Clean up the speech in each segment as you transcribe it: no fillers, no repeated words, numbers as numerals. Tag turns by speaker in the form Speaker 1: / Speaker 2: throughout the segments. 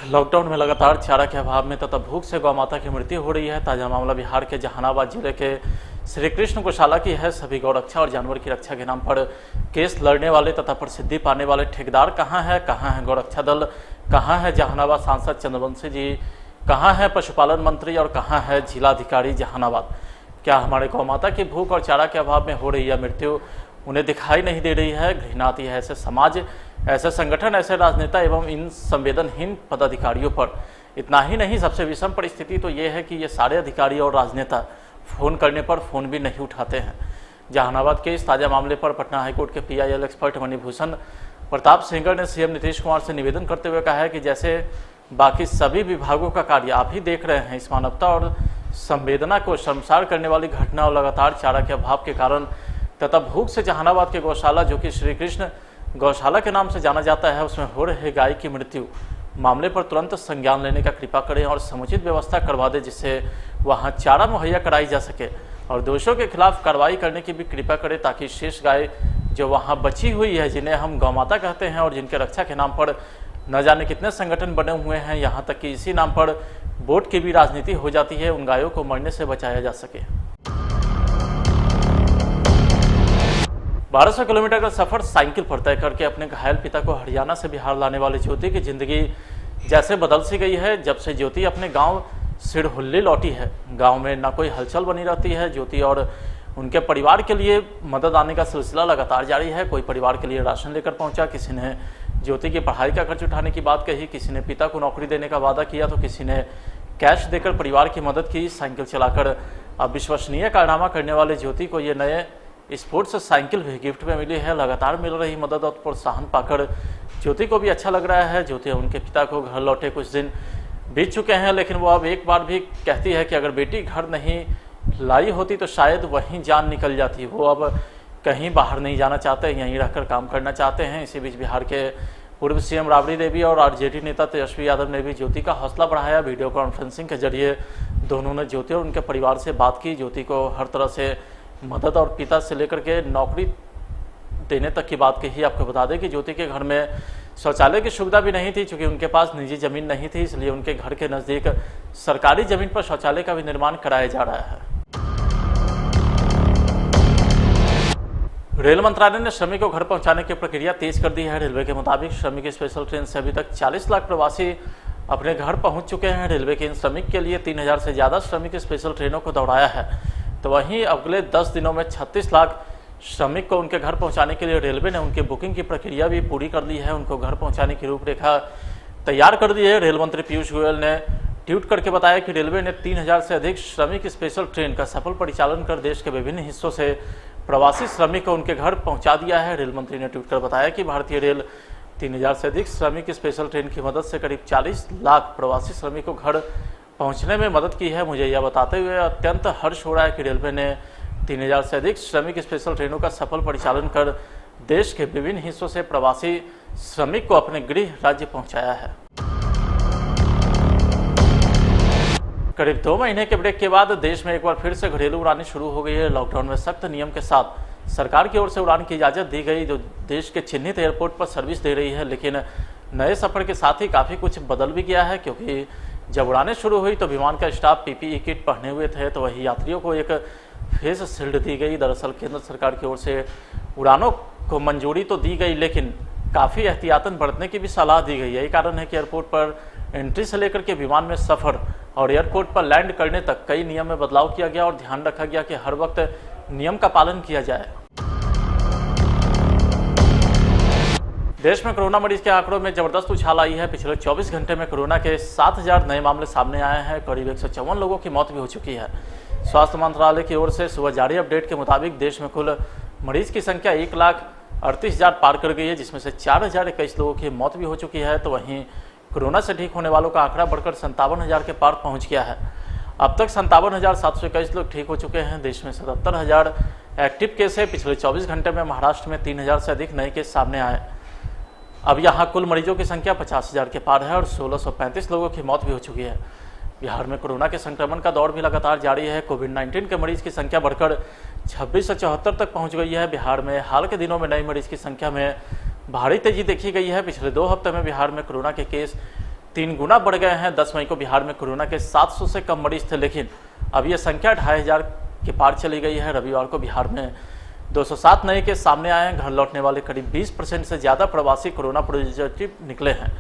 Speaker 1: Lockdown में लगातार चारा के अभाव में तथा भूख से गौ माता की मृत्यु हो रही है। ताजा मामला बिहार के जहानाबाद जिले के श्री कृष्ण गौशाला की है। सभी गौ रक्षा और जानवर की रक्षा के नाम पर केस लड़ने वाले तथा प्रसिद्धि पाने वाले ठेकेदार कहाँ है गौ रक्षा दल, कहाँ है जहानाबाद सांसद चंद्रवंशी जी, कहाँ है पशुपालन मंत्री और कहाँ है जिलाधिकारी जहानाबाद। क्या हमारे गौ माता की भूख और चारा के अभाव में हो रही है मृत्यु उन्हें दिखाई नहीं दे रही है। घृणा आती है ऐसे समाज, ऐसे संगठन, ऐसे राजनेता एवं इन संवेदनहीन पदाधिकारियों पर। इतना ही नहीं, सबसे विषम परिस्थिति तो ये है कि ये सारे अधिकारी और राजनेता फ़ोन करने पर फ़ोन भी नहीं उठाते हैं। जहानाबाद के इस ताज़ा मामले पर पटना हाईकोर्ट के PIL expert Manibhushan Pratap singer ने CM नीतीश कुमार से निवेदन करते हुए कहा है कि जैसे बाकी सभी विभागों का कार्य आप ही देख रहे हैं, इस मानवता और संवेदना को शर्मसार करने वाली घटना और लगातार चारा के अभाव के कारण तथा भूख से जहानाबाद के गौशाला, जो कि श्री कृष्ण गौशाला के नाम से जाना जाता है, उसमें हो रहे गाय की मृत्यु मामले पर तुरंत संज्ञान लेने का कृपा करें और समुचित व्यवस्था करवा दें, जिससे वहां चारा मुहैया कराई जा सके और दोषियों के खिलाफ कार्रवाई करने की भी कृपा करें, ताकि शेष गाय जो वहां बची हुई है, जिन्हें हम गौ माता कहते हैं और जिनके रक्षा के नाम पर न जाने कितने संगठन बने हुए हैं, यहाँ तक कि इसी नाम पर वोट की भी राजनीति हो जाती है, उन गायों को मरने से बचाया जा सके। 1200 किलोमीटर का सफर साइकिल पर तय करके अपने घायल पिता को हरियाणा से बिहार लाने वाली ज्योति की जिंदगी जैसे बदल सी गई है। जब से ज्योति अपने गांव सिरहुल्ली लौटी है, गांव में ना कोई हलचल बनी रहती है। ज्योति और उनके परिवार के लिए मदद आने का सिलसिला लगातार जारी है। कोई परिवार के लिए राशन लेकर पहुंचा, किसी ने ज्योति की पढ़ाई का खर्च उठाने की बात कही, किसी ने पिता को नौकरी देने का वादा किया, तो किसी ने कैश देकर परिवार की मदद की। साइकिल चलाकर अविश्वसनीय कारनामा करने वाले ज्योति को ये नए स्पोर्ट्स साइकिल भी गिफ्ट में मिली है। लगातार मिल रही मदद और प्रोत्साहन पाकर ज्योति को भी अच्छा लग रहा है। ज्योति उनके पिता को घर लौटे कुछ दिन बीत चुके हैं, लेकिन वो अब एक बार भी कहती है कि अगर बेटी घर नहीं लाई होती तो शायद वहीं जान निकल जाती। वो अब कहीं बाहर नहीं जाना चाहते, यहीं रहकर काम करना चाहते हैं। इसी बीच बिहार के पूर्व CM राबड़ी देवी और RJD नेता तेजस्वी यादव ने भी ज्योति का हौसला बढ़ाया। वीडियो कॉन्फ्रेंसिंग के जरिए दोनों ने ज्योति और उनके परिवार से बात की। ज्योति को हर तरह से मदद और पिता से लेकर के नौकरी देने तक की बात कही। आपको बता दें कि ज्योति के घर में शौचालय की सुविधा भी नहीं थी, क्योंकि उनके पास निजी जमीन नहीं थी, इसलिए उनके घर के नज़दीक सरकारी जमीन पर शौचालय का भी निर्माण कराया जा रहा है। रेल मंत्रालय ने श्रमिक को घर पहुंचाने की प्रक्रिया तेज कर दी है। रेलवे के मुताबिक श्रमिक स्पेशल ट्रेन से अभी तक 40 लाख प्रवासी अपने घर पहुंच चुके हैं। रेलवे के इन श्रमिक के लिए 3000 से ज़्यादा श्रमिक स्पेशल ट्रेनों को दौड़ाया है। तो वहीं अगले 10 दिनों में 36 लाख श्रमिक को उनके घर पहुंचाने के लिए रेलवे ने उनकी बुकिंग की प्रक्रिया भी पूरी कर ली है। उनको घर पहुंचाने की रूपरेखा तैयार कर दी है। रेल मंत्री पीयूष गोयल ने ट्वीट करके बताया कि रेलवे ने 3000 से अधिक श्रमिक स्पेशल ट्रेन का सफल परिचालन कर देश के विभिन्न हिस्सों से प्रवासी श्रमिक को उनके घर पहुँचा दिया है। रेल मंत्री ने ट्वीट कर बताया कि भारतीय रेल 3000 से अधिक श्रमिक स्पेशल ट्रेन की मदद से करीब 40 लाख प्रवासी श्रमिक को घर पहुंचने में मदद की है। मुझे यह बताते हुए अत्यंत हर्ष हो रहा है कि रेलवे ने 3000 से अधिक श्रमिक स्पेशल ट्रेनों का सफल परिचालन कर देश के विभिन्न हिस्सों से प्रवासी श्रमिक को अपने गृह राज्य पहुंचाया है। करीब 2 महीने के ब्रेक के बाद देश में एक बार फिर से घरेलू उड़ानें शुरू हो गई है। लॉकडाउन में सख्त नियम के साथ सरकार की ओर से उड़ान की इजाज़त दी गई, जो देश के चिन्हित एयरपोर्ट पर सर्विस दे रही है। लेकिन नए सफ़र के साथ ही काफ़ी कुछ बदल भी गया है, क्योंकि जब उड़ानें शुरू हुई तो विमान का स्टाफ PPE किट पहने हुए थे, तो वही यात्रियों को एक फेस शील्ड दी गई। दरअसल केंद्र सरकार की ओर से उड़ानों को मंजूरी तो दी गई, लेकिन काफ़ी एहतियातन बरतने की भी सलाह दी गई। यही कारण है कि एयरपोर्ट पर एंट्री से लेकर के विमान में सफ़र और एयरपोर्ट पर लैंड करने तक कई नियम में बदलाव किया गया और ध्यान रखा गया कि हर वक्त नियम का पालन किया जाए। देश में कोरोना मरीज के आंकड़ों में जबरदस्त उछाल आई है। पिछले 24 घंटे में कोरोना के 7000 नए मामले सामने आए हैं। करीब 154 लोगों की मौत भी हो चुकी है। स्वास्थ्य मंत्रालय की ओर से सुबह जारी अपडेट के मुताबिक देश में कुल मरीज की संख्या 1,38,000 पार कर गई है, जिसमें से 4021 लोगों की मौत भी हो चुकी है। तो वहीं कोरोना से ठीक होने वालों का आंकड़ा बढ़कर 57,000 के पार पहुँच गया है। अब तक 57,721 लोग ठीक हो चुके हैं। देश में 77,000 एक्टिव केस है। पिछले 24 घंटे में महाराष्ट्र में 3000 से अधिक नए केस सामने आए। अब यहाँ कुल मरीजों की संख्या 50,000 के पार है और 1635 लोगों की मौत भी हो चुकी है। बिहार में कोरोना के संक्रमण का दौर भी लगातार जारी है। कोविड-19 के मरीज की संख्या बढ़कर 2674 तक पहुंच गई है। बिहार में हाल के दिनों में नए मरीज की संख्या में भारी तेजी देखी गई है। पिछले 2 हफ्ते में बिहार में कोरोना के केस 3 गुना बढ़ गए हैं। 10 मई को बिहार में कोरोना के 700 से कम मरीज थे, लेकिन अब यह संख्या 2500 के पार चली गई है। रविवार को बिहार में 207 नए केस सामने आए हैं। घर लौटने वाले करीब 20% से ज़्यादा प्रवासी कोरोना पॉजिटिव निकले हैं।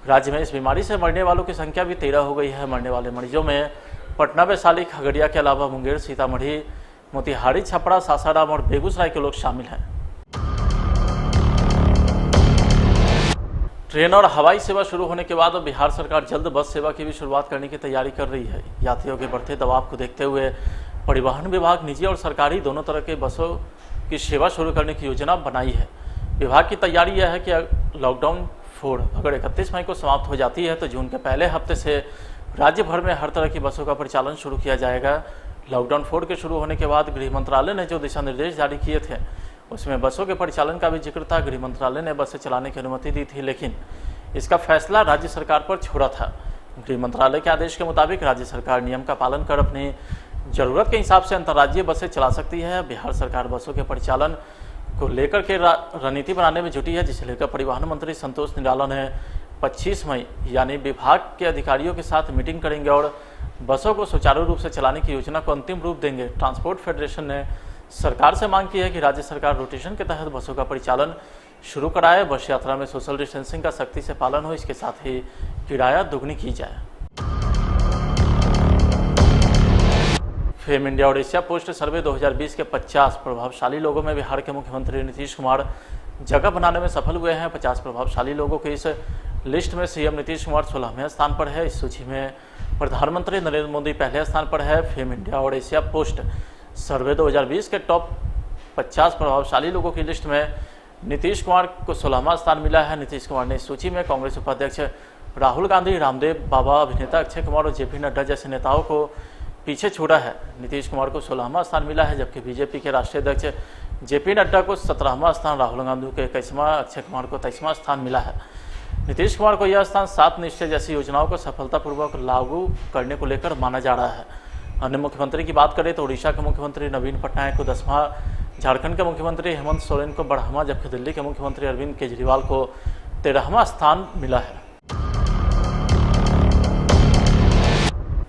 Speaker 1: राज्य में इस बीमारी से मरने वालों की संख्या भी 13 हो गई है। मरने वाले मरीजों में पटना, वैशाली, खगड़िया के अलावा मुंगेर, सीतामढ़ी, मोतिहारी, छपरा, सासाराम और बेगूसराय के लोग शामिल हैं। ट्रेन और हवाई सेवा शुरू होने के बाद बिहार सरकार जल्द बस सेवा की भी शुरुआत करने की तैयारी कर रही है। यात्रियों के बढ़ते दबाव को देखते हुए परिवहन विभाग निजी और सरकारी दोनों तरह के बसों की सेवा शुरू करने की योजना बनाई है। विभाग की तैयारी यह है कि लॉकडाउन 4 अगर 31 मई को समाप्त हो जाती है तो जून के पहले हफ्ते से राज्य भर में हर तरह की बसों का परिचालन शुरू किया जाएगा। लॉकडाउन 4 के शुरू होने के बाद गृह मंत्रालय ने जो दिशा निर्देश जारी किए थे उसमें बसों के परिचालन का भी जिक्र था। गृह मंत्रालय ने बसें चलाने की अनुमति दी थी, लेकिन इसका फैसला राज्य सरकार पर छोड़ा था। गृह मंत्रालय के आदेश के मुताबिक राज्य सरकार नियम का पालन कर अपनी जरूरत के हिसाब से अंतर्राज्यीय बसें चला सकती है। बिहार सरकार बसों के परिचालन को लेकर के रणनीति बनाने में जुटी है, जिसे लेकर परिवहन मंत्री संतोष निराला ने 25 मई यानी विभाग के अधिकारियों के साथ मीटिंग करेंगे और बसों को सुचारू रूप से चलाने की योजना को अंतिम रूप देंगे। ट्रांसपोर्ट फेडरेशन ने सरकार से मांग की है कि राज्य सरकार रोटेशन के तहत बसों का परिचालन शुरू कराए। बस यात्रा में सोशल डिस्टेंसिंग का सख्ती से पालन हो, इसके साथ ही किराया दोगुनी की जाए। फेम इंडिया और एशिया पोस्ट सर्वे 2020 के 50 प्रभावशाली लोगों में बिहार के मुख्यमंत्री नीतीश कुमार जगह बनाने में सफल हुए हैं। 50 प्रभावशाली लोगों की इस लिस्ट में सीएम नीतीश कुमार 16वें स्थान पर है। इस सूची में प्रधानमंत्री नरेंद्र मोदी पहले स्थान पर है। फेम इंडिया और एशिया पोस्ट सर्वे 2020 के टॉप 50 प्रभावशाली लोगों की लिस्ट में नीतीश कुमार को 16वां स्थान मिला है। नीतीश कुमार ने इस सूची में कांग्रेस उपाध्यक्ष राहुल गांधी, रामदेव बाबा, अभिनेता अक्षय कुमार और जेपी नड्डा जैसे नेताओं को पीछे छोड़ा है। नीतीश कुमार को 16वां स्थान मिला है, जबकि बीजेपी के राष्ट्रीय अध्यक्ष जेपी नड्डा को 17वां स्थान, राहुल गांधी को 21वां, अक्षय कुमार को 23वां स्थान मिला है। नीतीश कुमार को यह स्थान 7 निश्चय जैसी योजनाओं को सफलतापूर्वक लागू करने को लेकर माना जा रहा है। अन्य मुख्यमंत्री की बात करें तो उड़ीसा के मुख्यमंत्री नवीन पटनायक को 10वां, झारखंड के मुख्यमंत्री हेमंत सोरेन को 12वां, जबकि दिल्ली के मुख्यमंत्री अरविंद केजरीवाल को 13वां स्थान मिला है।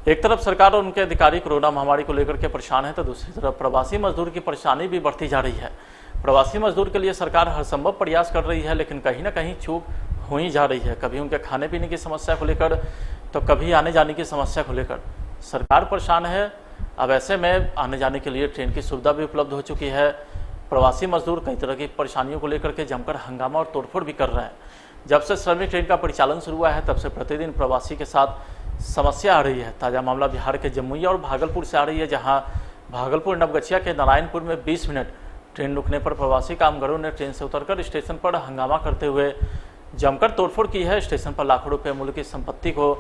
Speaker 1: एक तरफ सरकार और उनके अधिकारी कोरोना महामारी को लेकर के परेशान है, तो दूसरी तरफ प्रवासी मजदूर की परेशानी भी बढ़ती जा रही है। प्रवासी मजदूर के लिए सरकार हर संभव प्रयास कर रही है, लेकिन कहीं ना कहीं चूक हो ही जा रही है। कभी उनके खाने पीने की समस्या को लेकर तो कभी आने जाने की समस्या को लेकर सरकार परेशान है। अब ऐसे में आने जाने के लिए ट्रेन की सुविधा भी उपलब्ध हो चुकी है। प्रवासी मजदूर कई तरह की परेशानियों को लेकर के जमकर हंगामा और तोड़फोड़ भी कर रहे हैं। जब से श्रमिक ट्रेन का परिचालन शुरू हुआ है तब से प्रतिदिन प्रवासी के साथ समस्या आ रही है। ताज़ा मामला बिहार के जमुई और भागलपुर से आ रही है, जहां भागलपुर नवगछिया के नारायणपुर में 20 मिनट ट्रेन रुकने पर प्रवासी कामगारों ने ट्रेन से उतरकर स्टेशन पर हंगामा करते हुए जमकर तोड़फोड़ की है। स्टेशन पर लाखों रुपए मूल्य की संपत्ति को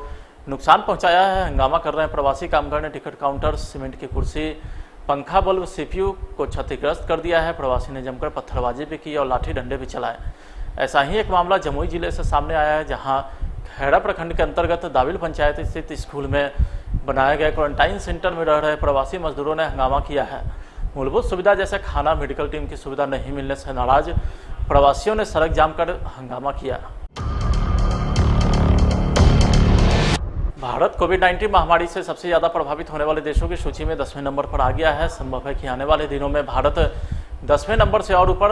Speaker 1: नुकसान पहुंचाया है। हंगामा कर रहे हैं प्रवासी कामगार ने टिकट काउंटर, सीमेंट की कुर्सी, पंखा, बल्ब, सीपीयू को क्षतिग्रस्त कर दिया है। प्रवासी ने जमकर पत्थरबाजी भी की और लाठी डंडे भी चलाए। ऐसा ही एक मामला जमुई जिले से सामने आया है, जहां खैरा प्रखंड के अंतर्गत दाविल पंचायत स्थित स्कूल में बनाए गए क्वारंटाइन सेंटर में रह रहे प्रवासी मजदूरों ने हंगामा किया है। मूलभूत सुविधा जैसे खाना, मेडिकल टीम की सुविधा नहीं मिलने से नाराज प्रवासियों ने सड़क जाम कर हंगामा किया। भारत कोविड-19 महामारी से सबसे ज़्यादा प्रभावित होने वाले देशों की सूची में 10वें नंबर पर आ गया है। संभव है कि आने वाले दिनों में भारत 10वें नंबर से और ऊपर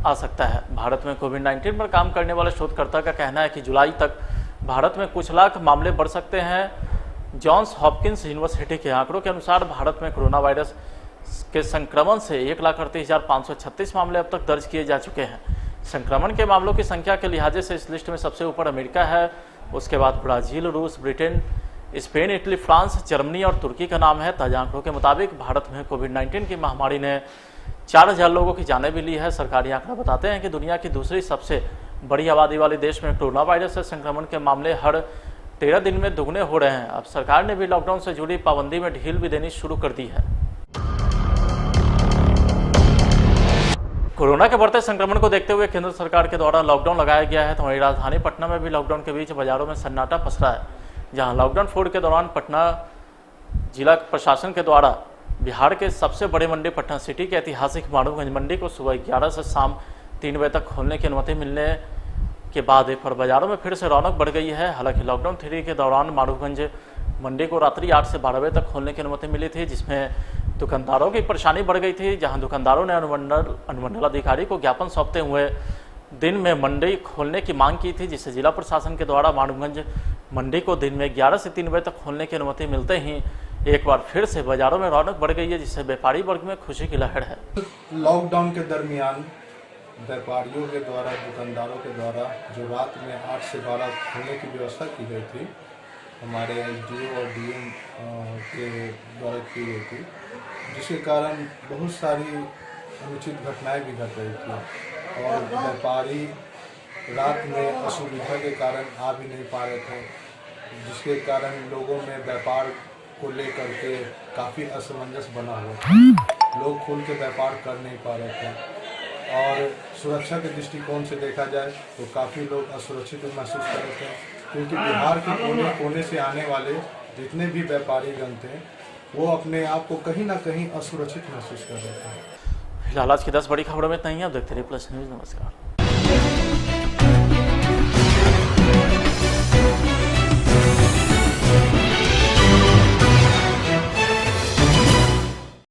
Speaker 1: आ सकता है। भारत में कोविड-19 पर काम करने वाले शोधकर्ता का कहना है कि जुलाई तक भारत में कुछ लाख मामले बढ़ सकते हैं। जॉन्स हॉपकिंस यूनिवर्सिटी के आंकड़ों के अनुसार भारत में कोरोना वायरस के संक्रमण से 1,38,536 मामले अब तक दर्ज किए जा चुके हैं। संक्रमण के मामलों की संख्या के लिहाजे से इस लिस्ट में सबसे ऊपर अमेरिका है, उसके बाद ब्राजील, रूस, Britain, Spain, Italy, France, Germany और तुर्की का नाम है। ताजा आंकड़ों के मुताबिक भारत में कोविड-19 की महामारी ने 4,000 लोगों की जानें भी ली है। सरकारी आंकड़े बताते हैं कि दुनिया की दूसरी सबसे बड़ी आबादी वाले देश में कोरोना वायरस से संक्रमण के मामले हर 13 दिन में दुगने हो रहे हैं। अब सरकार ने भी लॉकडाउन से जुड़ी पाबंदी में ढील भी देनी शुरू कर दी है। कोरोना के बढ़ते संक्रमण को देखते हुए केंद्र सरकार के द्वारा लॉकडाउन लगाया गया है, तो वहीं राजधानी पटना में भी लॉकडाउन के बीच बाजारों में सन्नाटा पसरा है। जहां लॉकडाउन 4 के दौरान पटना जिला प्रशासन के द्वारा बिहार के सबसे बड़े मंडी पटना सिटी के ऐतिहासिक मानवगंज मंडी को सुबह 11 से शाम 3 बजे तक खोलने की अनुमति मिलने के बाद एक बार बाजारों में फिर से रौनक बढ़ गई है। हालांकि लॉकडाउन 3 के दौरान मारूगंज मंडी को रात्रि 8 से 12 बजे तक खोलने की अनुमति मिली थी, जिसमें दुकानदारों की परेशानी बढ़ गई थी। जहां दुकानदारों ने अनुमंडल अधिकारी को ज्ञापन सौंपते हुए दिन में मंडी खोलने की मांग की थी, जिससे जिला प्रशासन के द्वारा मारूगंज मंडी को दिन में 11 से 3 बजे तक खोलने की अनुमति मिलते ही एक बार फिर से बाजारों में रौनक बढ़ गई है, जिससे व्यापारी वर्ग में खुशी की लहर है।
Speaker 2: लॉकडाउन के दरमियान व्यापारियों के द्वारा, दुकानदारों के द्वारा जो रात में 8 से 12 खोलने की व्यवस्था की गई थी, हमारे एसडीओ और डीएम के द्वारा की गई थी, जिसके कारण बहुत सारी अनुचित घटनाएं भी घट रही थी और व्यापारी रात में असुविधा के कारण आ भी नहीं पा रहे थे, जिसके कारण लोगों में व्यापार को लेकर के काफ़ी असमंजस बना हुआ था। लोग खुल के व्यापार कर नहीं पा रहे थे और सुरक्षा के दृष्टिकोण से देखा जाए तो काफ़ी लोग असुरक्षित महसूस कर रहे थे, क्योंकि बिहार के कोने कोने से आने वाले जितने भी व्यापारी गण थे वो अपने आप को कहीं ना कहीं असुरक्षित महसूस कर रहे थे।
Speaker 1: फिलहाल आज की 10 बड़ी खबरों में इतना ही। आप देखते रहिए प्लस न्यूज़। नमस्कार।